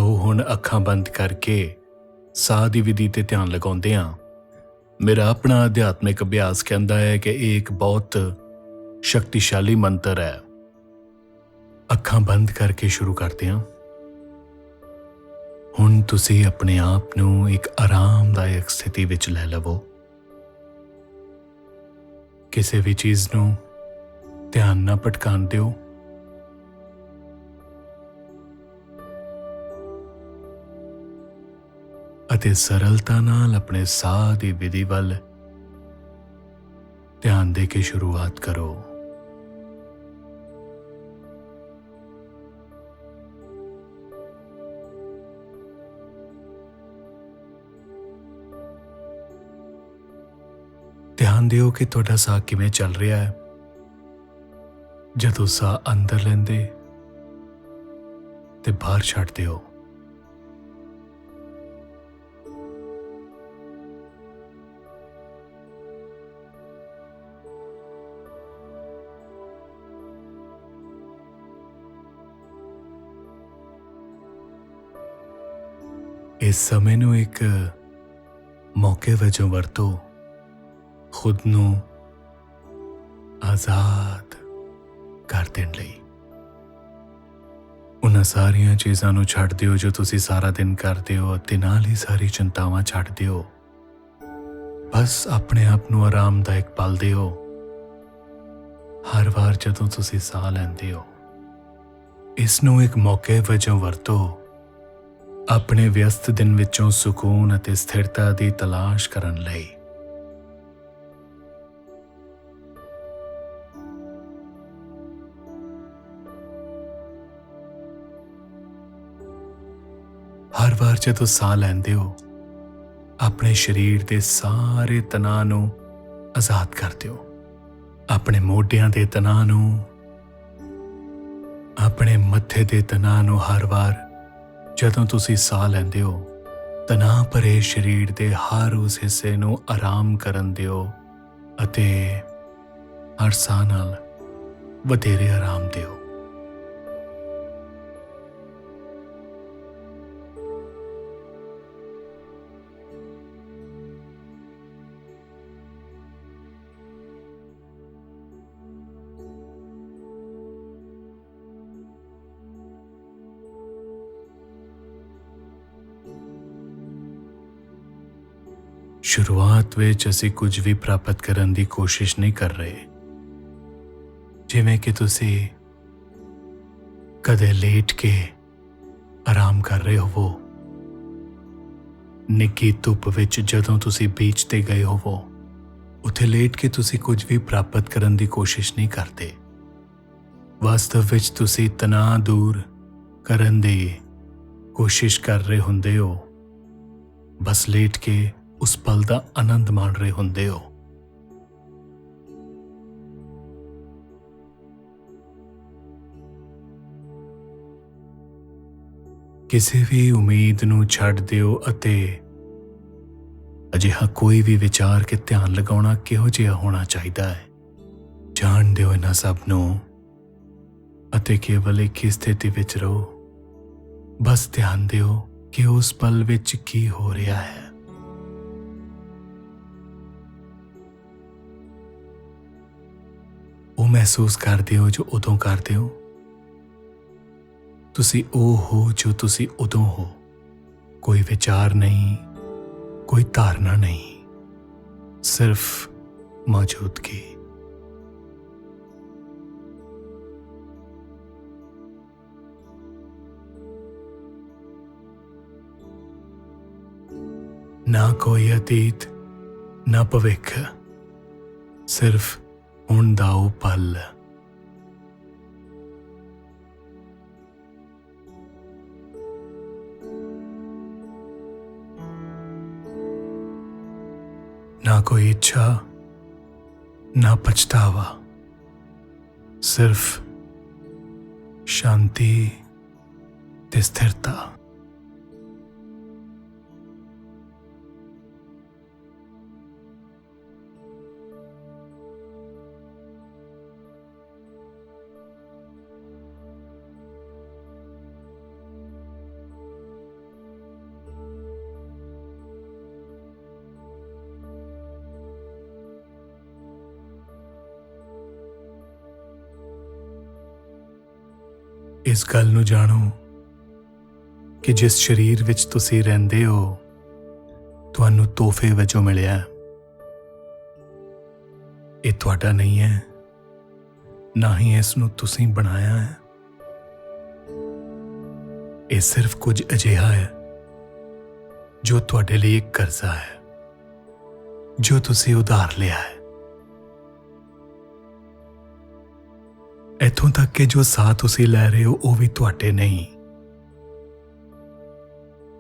ਆਓ ਹੁਣ ਅੱਖਾਂ ਬੰਦ ਕਰਕੇ ਸਾਹ ਦੀ ਵਿਧੀ ਤੇ ਧਿਆਨ ਲਗਾਉਂਦੇ ਹਾਂ। ਮੇਰਾ ਆਪਣਾ ਅਧਿਆਤਮਿਕ ਅਭਿਆਸ ਕਹਿੰਦਾ ਹੈ ਕਿ ਇਹ ਇੱਕ ਬਹੁਤ ਸ਼ਕਤੀਸ਼ਾਲੀ ਮੰਤਰ ਹੈ। ਅੱਖਾਂ ਬੰਦ ਕਰਕੇ ਸ਼ੁਰੂ ਕਰਦੇ ਹਾਂ। ਹੁਣ ਤੁਸੀਂ ਆਪਣੇ ਆਪ ਨੂੰ ਇੱਕ ਆਰਾਮਦਾਇਕ ਸਥਿਤੀ ਵਿੱਚ ਲੈ ਲਵੋ। ਕਿਸੇ ਵੀ ਚੀਜ਼ ਨੂੰ ਧਿਆਨ ਨਾ ਭਟਕਾਉਣ ਦਿਓ। ਅਤੇ ਸਰਲਤਾ ਨਾਲ ਆਪਣੇ ਸਾਹ ਦੀ ਵਿਧੀ ਵੱਲ ਧਿਆਨ ਦੇ ਕੇ ਸ਼ੁਰੂਆਤ ਕਰੋ। ਧਿਆਨ ਦਿਓ ਕਿ ਤੁਹਾਡਾ ਸਾਹ ਕਿਵੇਂ ਚੱਲ ਰਿਹਾ ਹੈ। ਜਦੋਂ ਸਾਹ ਅੰਦਰ ਲੈਂਦੇ ਤੇ ਬਾਹਰ ਛੱਡਦੇ ਹੋ। ਇਸ ਸਮੇਂ ਨੂੰ ਇੱਕ ਮੌਕੇ ਵਜੋਂ ਵਰਤੋ, ਖੁਦ ਨੂੰ ਆਜ਼ਾਦ ਕਰ ਦੇਣ ਲਈ। ਉਹਨਾਂ ਸਾਰੀਆਂ ਚੀਜ਼ਾਂ ਨੂੰ ਛੱਡ ਦਿਓ ਜੋ ਤੁਸੀਂ ਸਾਰਾ ਦਿਨ ਕਰਦੇ ਹੋ ਅਤੇ ਨਾਲ ਹੀ ਸਾਰੀ ਚਿੰਤਾਵਾਂ ਛੱਡ ਦਿਓ। ਬਸ ਆਪਣੇ ਆਪ ਨੂੰ ਆਰਾਮਦਾਇਕ ਪਲ ਦਿਓ। ਹਰ ਵਾਰ ਜਦੋਂ ਤੁਸੀਂ ਸਾਹ ਲੈਂਦੇ ਹੋ, ਇਸ ਨੂੰ ਇੱਕ ਮੌਕੇ ਵਜੋਂ ਵਰਤੋ, ਆਪਣੇ ਵਿਅਸਤ ਦਿਨ ਵਿੱਚੋਂ ਸਕੂਨ ਅਤੇ ਸਥਿਰਤਾ ਦੀ ਤਲਾਸ਼ ਕਰਨ ਲਈ। ਹਰ ਵਾਰ ਜਦੋਂ ਸਾਹ ਲੈਂਦੇ ਹੋ, ਆਪਣੇ ਸਰੀਰ ਦੇ ਸਾਰੇ ਤਣਾਅ ਨੂੰ ਆਜ਼ਾਦ ਕਰ ਦਿਓ। ਆਪਣੇ ਮੋਢਿਆਂ ਦੇ ਤਣਾਅ ਨੂੰ, ਆਪਣੇ ਮੱਥੇ ਦੇ ਤਣਾਅ ਨੂੰ। ਹਰ ਵਾਰ ਜਦੋਂ ਤੁਸੀਂ ਸਾਹ ਲੈਂਦੇ ਹੋ, ਤਣਾਅ ਭਰੇ ਸਰੀਰ ਦੇ ਹਰ ਉਸ ਹਿੱਸੇ ਨੂੰ ਆਰਾਮ ਕਰਨ ਦਿਓ ਅਤੇ ਹਰ ਸਾਹ ਨਾਲ ਵਧੇਰੇ ਆਰਾਮ ਦਿਓ। ਸ਼ੁਰੂਆਤ ਵਿੱਚ ਅਸੀਂ ਕੁਝ ਵੀ ਪ੍ਰਾਪਤ ਕਰਨ ਦੀ ਕੋਸ਼ਿਸ਼ ਨਹੀਂ ਕਰ ਰਹੇ। ਜਿਵੇਂ ਕਿ ਤੁਸੀਂ ਕਦੇ ਲੇਟ ਕੇ ਆਰਾਮ ਕਰ ਰਹੇ ਹੋਵੋ, ਨਿੱਘੀ ਧੁੱਪ ਵਿੱਚ ਜਦੋਂ ਤੁਸੀਂ ਬੀਚ ਤੇ ਗਏ ਹੋਵੋ, ਉੱਥੇ ਲੇਟ ਕੇ ਤੁਸੀਂ ਕੁਝ ਵੀ ਪ੍ਰਾਪਤ ਕਰਨ ਦੀ ਕੋਸ਼ਿਸ਼ ਨਹੀਂ ਕਰਦੇ। ਵਾਸਤਵ ਵਿੱਚ ਤੁਸੀਂ ਤਣਾਅ ਦੂਰ ਕਰਨ ਦੀ ਕੋਸ਼ਿਸ਼ ਕਰ ਰਹੇ ਹੁੰਦੇ ਹੋ। ਬਸ ਲੇਟ ਕੇ ਉਸ ਪਲ ਦਾ ਆਨੰਦ ਮਾਣ ਰਹੇ ਹੁੰਦੇ ਹੋ। ਕਿਸੇ ਵੀ ਉਮੀਦ ਨੂੰ ਛੱਡ ਦਿਓ ਅਤੇ ਅਜਿਹਾ ਕੋਈ ਵੀ ਵਿਚਾਰ ਕਿ ਧਿਆਨ ਲਗਾਉਣਾ ਕਿਹੋ ਜਿਹਾ ਹੋਣਾ ਚਾਹੀਦਾ ਹੈ। ਜਾਣ ਦਿਓ ਇਹਨਾਂ ਸਭ ਨੂੰ ਅਤੇ ਕੇਵਲ ਇੱਕ ਹੀ ਸਥਿਤੀ ਵਿੱਚ ਰਹੋ। ਬਸ ਧਿਆਨ ਦਿਓ ਕਿ ਉਸ ਪਲ ਵਿੱਚ ਕੀ ਹੋ ਰਿਹਾ ਹੈ। ਉਹ ਮਹਿਸੂਸ ਕਰਦੇ ਹੋ ਜੋ ਉਦੋਂ ਕਰਦੇ ਹੋ। ਤੁਸੀਂ ਉਹ ਹੋ ਜੋ ਤੁਸੀਂ ਉਦੋਂ ਹੋ। ਕੋਈ ਵਿਚਾਰ ਨਹੀਂ, ਕੋਈ ਧਾਰਨਾ ਨਹੀਂ, ਸਿਰਫ ਮੌਜੂਦਗੀ। ਨਾ ਕੋਈ ਅਤੀਤ, ਨਾ ਭਵਿੱਖ, ਸਿਰਫ ਹੁਣ ਦਾ ਉਹ ਪਲ। ਨਾ ਕੋਈ ਇੱਛਾ, ਨਾ ਪਛਤਾਵਾ, ਸਿਰਫ ਸ਼ਾਂਤੀ ਤੇ ਸਥਿਰਤਾ। ਇਸ ਗੱਲ ਨੂੰ ਜਾਣੋ ਕਿ ਜਿਸ ਸਰੀਰ ਵਿੱਚ ਤੁਸੀਂ ਰਹਿੰਦੇ ਹੋ ਤੁਹਾਨੂੰ ਤੋਹਫੇ ਵਜੋਂ ਮਿਲਿਆ। ਇਹ ਤੁਹਾਡਾ ਨਹੀਂ ਹੈ, ਨਾ ਹੀ ਇਸ ਨੂੰ ਤੁਸੀਂ ਬਣਾਇਆ ਹੈ। ਇਹ ਸਿਰਫ ਕੁਝ ਅਜਿਹਾ ਹੈ ਜੋ ਤੁਹਾਡੇ ਲਈ ਇੱਕ ਕਰਜ਼ਾ ਹੈ, ਜੋ ਤੁਸੀਂ ਉਧਾਰ ਲਿਆ ਹੈ। ਇੱਥੋਂ ਤੱਕ ਕਿ ਜੋ ਸਾਹ ਤੁਸੀਂ ਲੈ ਰਹੇ ਹੋ ਉਹ ਵੀ ਤੁਹਾਡੇ ਨਹੀਂ।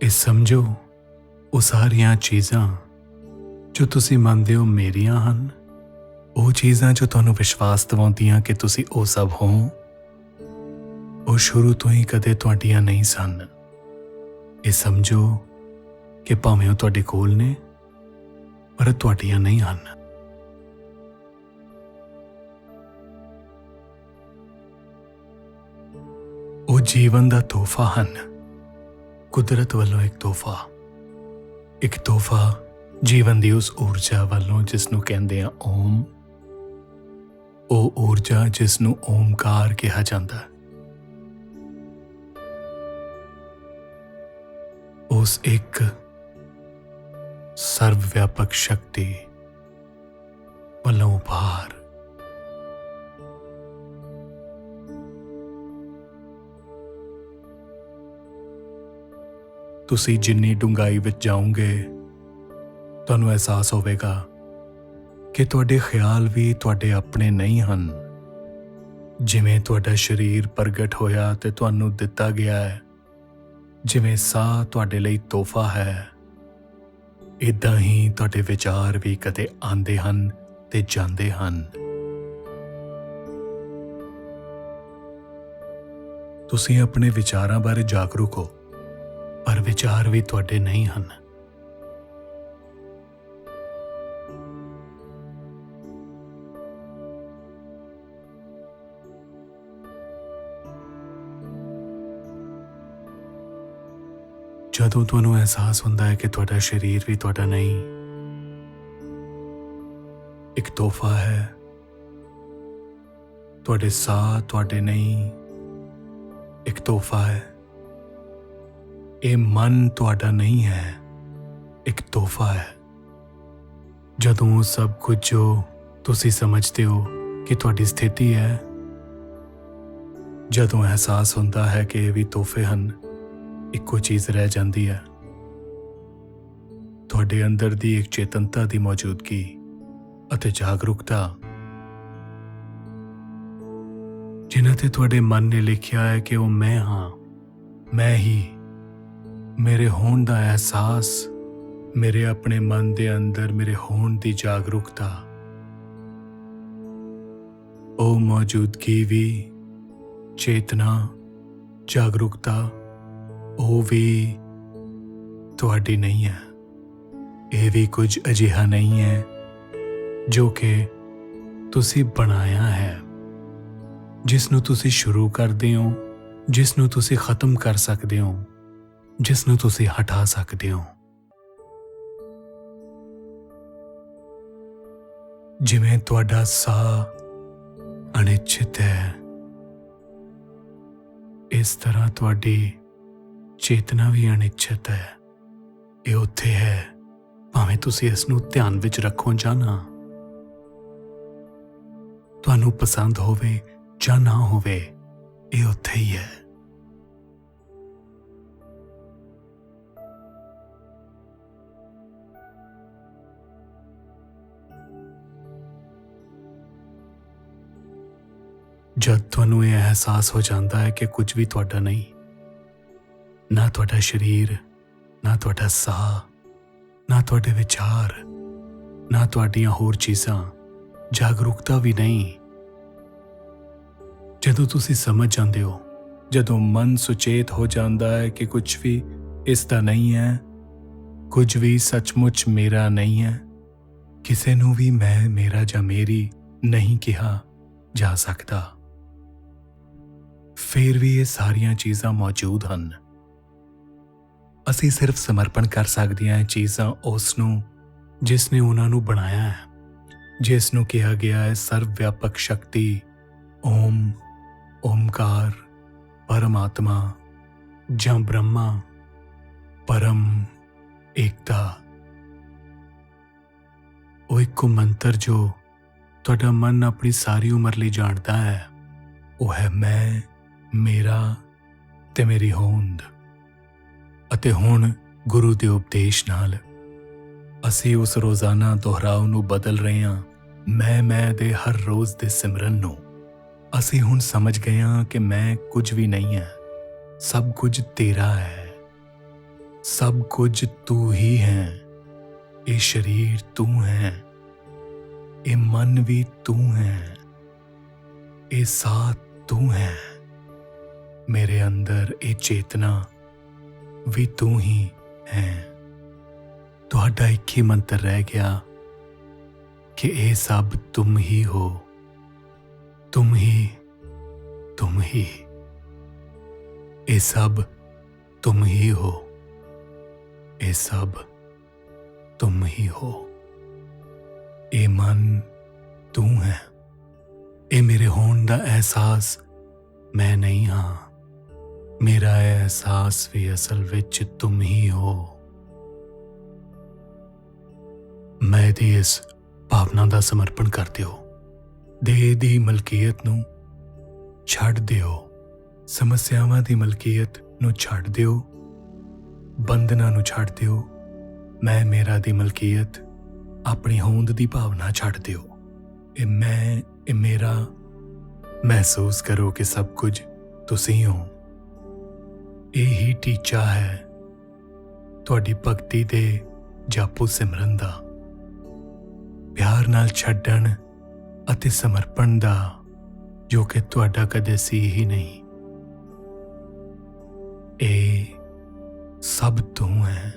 ਇਹ ਸਮਝੋ, ਉਹ ਸਾਰੀਆਂ ਚੀਜ਼ਾਂ ਜੋ ਤੁਸੀਂ ਮੰਨਦੇ ਹੋ ਮੇਰੀਆਂ ਹਨ, ਉਹ ਚੀਜ਼ਾਂ ਜੋ ਤੁਹਾਨੂੰ ਵਿਸ਼ਵਾਸ ਦਿਵਾਉਂਦੀਆਂ ਕਿ ਤੁਸੀਂ ਉਹ ਸਭ ਹੋ, ਉਹ ਸ਼ੁਰੂ ਤੋਂ ਹੀ ਕਦੇ ਤੁਹਾਡੀਆਂ ਨਹੀਂ ਸਨ। ਇਹ ਸਮਝੋ ਕਿ ਭਾਵੇਂ ਉਹ ਤੁਹਾਡੇ ਕੋਲ ਨੇ ਪਰ ਤੁਹਾਡੀਆਂ ਨਹੀਂ ਹਨ। ਉਹ ਜੀਵਨ ਦਾ ਤੋਹਫਾ ਹਨ, ਕੁਦਰਤ ਵੱਲੋਂ ਇੱਕ ਤੋਹਫਾ ਜੀਵਨ ਦੀ ਉਸ ਊਰਜਾ ਵੱਲੋਂ ਜਿਸ ਨੂੰ ਕਹਿੰਦੇ ਆ ਓਮ। ਉਹ ਊਰਜਾ ਜਿਸ ਨੂੰ ਓਮਕਾਰ ਕਿਹਾ ਜਾਂਦਾ, ਉਸ ਇੱਕ ਸਰਵ ਵਿਆਪਕ ਸ਼ਕਤੀ ਵੱਲੋਂ ਉਭਾਰ। ਤੁਸੀਂ ਜਿੰਨੀ ਡੂੰਘਾਈ ਵਿੱਚ ਜਾਓਗੇ ਤੁਹਾਨੂੰ ਅਹਿਸਾਸ ਹੋਵੇਗਾ ਕਿ ਤੁਹਾਡੇ ਖਿਆਲ ਵੀ ਤੁਹਾਡੇ ਆਪਣੇ ਨਹੀਂ ਹਨ। ਜਿਵੇਂ ਤੁਹਾਡਾ ਸਰੀਰ ਪ੍ਰਗਟ ਹੋਇਆ ਤੇ ਤੁਹਾਨੂੰ ਦਿੱਤਾ ਗਿਆ ਹੈ, ਜਿਵੇਂ ਸਾਹ ਤੁਹਾਡੇ ਲਈ ਤੋਹਫਾ ਹੈ, ਇੱਦਾਂ ਹੀ ਤੁਹਾਡੇ ਵਿਚਾਰ ਵੀ ਕਦੇ ਆਉਂਦੇ ਹਨ ਤੇ ਜਾਂਦੇ ਹਨ। ਤੁਸੀਂ ਆਪਣੇ ਵਿਚਾਰਾਂ ਬਾਰੇ ਜਾਗਰੂਕ ਹੋ, ਪਰ ਵਿਚਾਰ ਵੀ ਤੁਹਾਡੇ ਨਹੀਂ ਹਨ। ਜਦੋਂ ਤੁਹਾਨੂੰ ਅਹਿਸਾਸ ਹੁੰਦਾ ਹੈ ਕਿ ਤੁਹਾਡਾ ਸਰੀਰ ਵੀ ਤੁਹਾਡਾ ਨਹੀਂ, ਇੱਕ ਤੋਹਫਾ ਹੈ, ਤੁਹਾਡੇ ਸਾਹ ਤੁਹਾਡੇ ਨਹੀਂ, ਇੱਕ ਤੋਹਫਾ ਹੈ, ਇਹ ਮਨ ਤੁਹਾਡਾ ਨਹੀਂ ਹੈ, ਇੱਕ ਤੋਹਫਾ ਹੈ। ਜਦੋਂ ਸਭ ਕੁਝ ਜੋ ਤੁਸੀਂ ਸਮਝਦੇ ਹੋ ਕਿ ਤੁਹਾਡੀ ਸਥਿਤੀ ਹੈ, ਜਦੋਂ ਅਹਿਸਾਸ ਹੁੰਦਾ ਹੈ ਕਿ ਇਹ ਵੀ ਤੋਹਫੇ ਹਨ, ਇੱਕੋ ਚੀਜ਼ ਰਹਿ ਜਾਂਦੀ ਹੈ, ਤੁਹਾਡੇ ਅੰਦਰ ਦੀ ਇੱਕ ਚੇਤਨਤਾ ਦੀ ਮੌਜੂਦਗੀ ਅਤੇ ਜਾਗਰੂਕਤਾ, ਜਿਨ੍ਹਾਂ ਤੇ ਤੁਹਾਡੇ ਮਨ ਨੇ ਲਿਖਿਆ ਹੈ ਕਿ ਉਹ ਮੈਂ ਹਾਂ, ਮੈਂ ਹੀ, ਮੇਰੇ ਹੋਣ ਦਾ ਅਹਿਸਾਸ, ਮੇਰੇ ਆਪਣੇ ਮਨ ਦੇ ਅੰਦਰ ਮੇਰੇ ਹੋਣ ਦੀ ਜਾਗਰੂਕਤਾ, ਉਹ ਮੌਜੂਦਗੀ ਵੀ, ਚੇਤਨਾ, ਜਾਗਰੂਕਤਾ, ਉਹ ਵੀ ਤੁਹਾਡੀ ਨਹੀਂ ਹੈ। ਇਹ ਵੀ ਕੁਝ ਅਜਿਹਾ ਨਹੀਂ ਹੈ ਜੋ ਕਿ ਤੁਸੀਂ ਬਣਾਇਆ ਹੈ, ਜਿਸ ਨੂੰ ਤੁਸੀਂ ਸ਼ੁਰੂ ਕਰਦੇ ਹੋ, ਜਿਸ ਨੂੰ ਤੁਸੀਂ ਖਤਮ ਕਰ ਸਕਦੇ ਹੋ, ਜਿਸ ਨੂੰ ਤੁਸੀਂ ਹਟਾ ਸਕਦੇ ਹੋ। ਜਿਵੇਂ ਤੁਹਾਡਾ ਸਾਹ ਅਨਿਸ਼ਚਿਤ ਹੈ, ਇਸ ਤਰ੍ਹਾਂ ਤੁਹਾਡੀ ਚੇਤਨਾ ਵੀ ਅਨਿਸ਼ਚਿਤ ਹੈ। ਇਹ ਉੱਥੇ ਹੈ, ਭਾਵੇਂ ਤੁਸੀਂ ਇਸ ਨੂੰ ਧਿਆਨ ਵਿੱਚ ਰੱਖੋ ਜਾਂ ਨਾ, ਤੁਹਾਨੂੰ ਪਸੰਦ ਹੋਵੇ ਜਾਂ ਨਾ ਹੋਵੇ, ਇਹ ਉੱਥੇ ਹੀ ਹੈ। ਜਦ ਤੁਹਾਨੂੰ ਇਹ ਅਹਿਸਾਸ ਹੋ ਜਾਂਦਾ ਹੈ ਕਿ ਕੁਝ ਵੀ ਤੁਹਾਡਾ ਨਹੀਂ, ਨਾ ਤੁਹਾਡਾ ਸਰੀਰ, ਨਾ ਤੁਹਾਡਾ ਸਾਹ, ਨਾ ਤੁਹਾਡੇ ਵਿਚਾਰ, ਨਾ ਤੁਹਾਡੀਆਂ ਹੋਰ ਚੀਜ਼ਾਂ, ਜਾਗਰੂਕਤਾ ਵੀ ਨਹੀਂ, ਜਦੋਂ ਤੁਸੀਂ ਸਮਝ ਜਾਂਦੇ ਹੋ, ਜਦੋਂ ਮਨ ਸੁਚੇਤ ਹੋ ਜਾਂਦਾ ਹੈ ਕਿ ਕੁਝ ਵੀ ਇਸ ਦਾ ਨਹੀਂ ਹੈ, ਕੁਝ ਵੀ ਸੱਚਮੁੱਚ ਮੇਰਾ ਨਹੀਂ ਹੈ, ਕਿਸੇ ਨੂੰ ਵੀ ਮੈਂ, ਮੇਰਾ ਜਾਂ ਮੇਰੀ ਨਹੀਂ ਕਿਹਾ ਜਾ ਸਕਦਾ, ਫਿਰ ਵੀ ਇਹ ਸਾਰੀਆਂ ਚੀਜ਼ਾਂ ਮੌਜੂਦ ਹਨ। ਅਸੀਂ ਸਿਰਫ ਸਮਰਪਣ ਕਰ ਸਕਦੇ ਹਾਂ ਇਹ ਚੀਜ਼ਾਂ ਉਸ ਨੂੰ ਜਿਸ ਨੇ ਉਹਨਾਂ ਨੂੰ ਬਣਾਇਆ ਹੈ, ਜਿਸ ਨੂੰ ਕਿਹਾ ਗਿਆ ਹੈ ਸਰਵ ਵਿਆਪਕ ਸ਼ਕਤੀ, ਓਮ, ਓਮਕਾਰ, परमात्मा ਜਾਂ ਬ੍ਰਹਮਾ ਪਰਮ ਏਕਤਾ। ਉਹ ਇੱਕੋ ਮੰਤਰ ਜੋ ਤੁਹਾਡਾ ਮਨ ਆਪਣੀ ਸਾਰੀ ਉਮਰ ਲਈ ਜਾਣਦਾ ਹੈ, ਉਹ ਹੈ ਮੈਂ, ਮੇਰਾ ਤੇ ਮੇਰੀ ਹੋਂਦ। ਅਤੇ ਹੁਣ ਗੁਰੂ ਦੇ ਉਪਦੇਸ਼ ਨਾਲ ਅਸੀਂ ਉਸ ਰੋਜ਼ਾਨਾ ਦੁਹਰਾਉ ਨੂੰ ਬਦਲ ਰਹੇ ਹਾਂ। ਮੈਂ ਦੇ ਹਰ ਰੋਜ਼ ਦੇ ਸਿਮਰਨ ਨੂੰ ਅਸੀਂ ਹੁਣ ਸਮਝ ਗਏ ਹਾਂ ਕਿ ਮੈਂ ਕੁਝ ਵੀ ਨਹੀਂ ਹੈ, ਸਭ ਕੁਝ ਤੇਰਾ ਹੈ, ਸਭ ਕੁਝ ਤੂੰ ਹੀ ਹੈ। ਇਹ ਸਰੀਰ ਤੂੰ ਹੈ, ਇਹ ਮਨ ਵੀ ਤੂੰ ਹੈ, ਇਹ ਸਾਹ ਤੂੰ ਹੈ, ਮੇਰੇ ਅੰਦਰ ਇਹ ਚੇਤਨਾ ਵੀ ਤੂੰ ਹੀ ਹੈ। ਤੁਹਾਡਾ ਇੱਕ ਹੀ ਮੰਤਰ ਰਹਿ ਗਿਆ ਕਿ ਇਹ ਸਭ ਤੁਮ ਹੀ ਹੋ, तुम ही, ये सब तुम ही हो, ये सब तुम ही हो। ये मन तू है, ये मेरे होण दा एहसास मैं नहीं हाँ, मेरा एहसास भी असल विच तुम ही हो। मैं दी इस भावना दा समर्पण कर दिओ। ਦੇਹ ਦੀ ਮਲਕੀਅਤ ਨੂੰ ਛੱਡ ਦਿਓ, ਸਮੱਸਿਆਵਾਂ ਦੀ ਮਲਕੀਅਤ ਨੂੰ ਛੱਡ ਦਿਓ, ਬੰਧਨਾਂ ਨੂੰ ਛੱਡ ਦਿਓ। ਮੈਂ ਮੇਰਾ ਦੀ ਮਲਕੀਅਤ, ਆਪਣੀ ਹੋਂਦ ਦੀ ਭਾਵਨਾ ਛੱਡ ਦਿਓ। ਇਹ ਮੈਂ, ਇਹ ਮੇਰਾ। ਮਹਿਸੂਸ ਕਰੋ ਕਿ ਸਭ ਕੁਝ ਤੁਸੀਂ ਹੋ। ਇਹ ਹੀ ਟੀਚਾ ਹੈ ਤੁਹਾਡੀ ਭਗਤੀ ਦੇ ਜਾਪੂ ਸਿਮਰਨ ਦਾ, ਪਿਆਰ ਨਾਲ ਛੱਡਣ ਅਤੇ ਸਮਰਪਣ ਦਾ, ਜੋ ਕਿ ਤੁਹਾਡਾ ਕਦੇ ਸੀ ਹੀ ਨਹੀਂ। ਇਹ ਸਭ ਤੂੰ ਹੈ,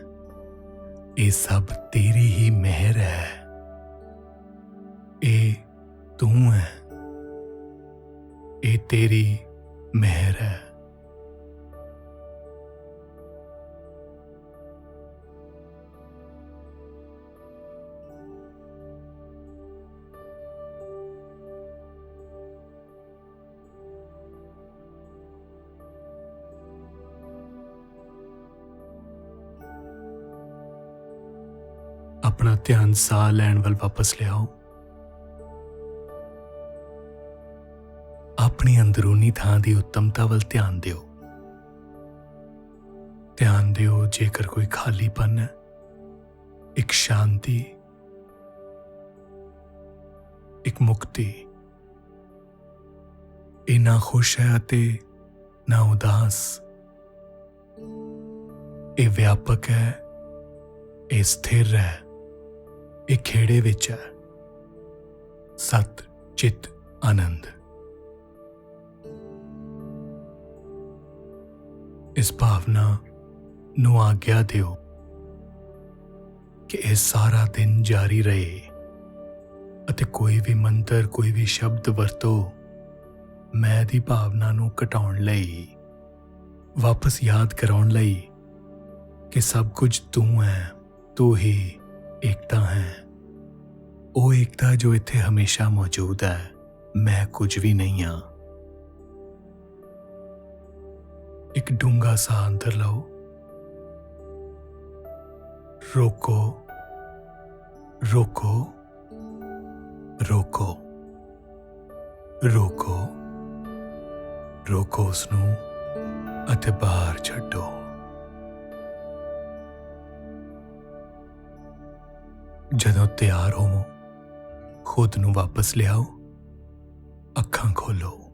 ਇਹ ਸਭ ਤੇਰੀ ਹੀ ਮਿਹਰ ਹੈ। ਇਹ ਤੂੰ ਹੈ, ਇਹ ਤੇਰੀ ਮਿਹਰ ਹੈ। अपना ध्यान साह लैण वाल वापस लियाओ। अपनी अंदरूनी थां दी उत्तमता वाल ध्यान दिओ। ध्यान दिओ जेकर कोई खालीपन है, एक शांति, एक मुक्ति। ये ना खुश है अते ना उदास, ये व्यापक है, ये स्थिर है, ਇਹ ਖੇੜੇ ਵਿੱਚ ਹੈ। ਸਤ ਚਿਤ ਆਨੰਦ। ਇਸ ਭਾਵਨਾ ਨੂੰ ਆਗਿਆ ਦਿਓ ਕਿ ਇਹ ਸਾਰਾ ਦਿਨ ਜਾਰੀ ਰਹੇ ਅਤੇ ਕੋਈ ਵੀ ਮੰਤਰ, ਕੋਈ ਵੀ ਸ਼ਬਦ ਵਰਤੋ ਮੈਂ ਦੀ ਭਾਵਨਾ ਨੂੰ ਘਟਾਉਣ ਲਈ, ਵਾਪਸ ਯਾਦ ਕਰਾਉਣ ਲਈ ਕਿ ਸਭ ਕੁਝ ਤੂੰ ਹੈ, ਤੂੰ ਹੀ एकता है। वो एकता जो इत्थे हमेशा मौजूद है, मैं कुछ भी नहीं हाँ। एक डूंगा सा अंदर लो, रोको रोको रोको रोको रोको उसनू अते बाहर छड्डो। ਜਦੋਂ ਤਿਆਰ ਹੋਵੋ, ਖੁਦ ਨੂੰ ਵਾਪਸ ਲਿਆਓ, ਅੱਖਾਂ ਖੋਲੋ।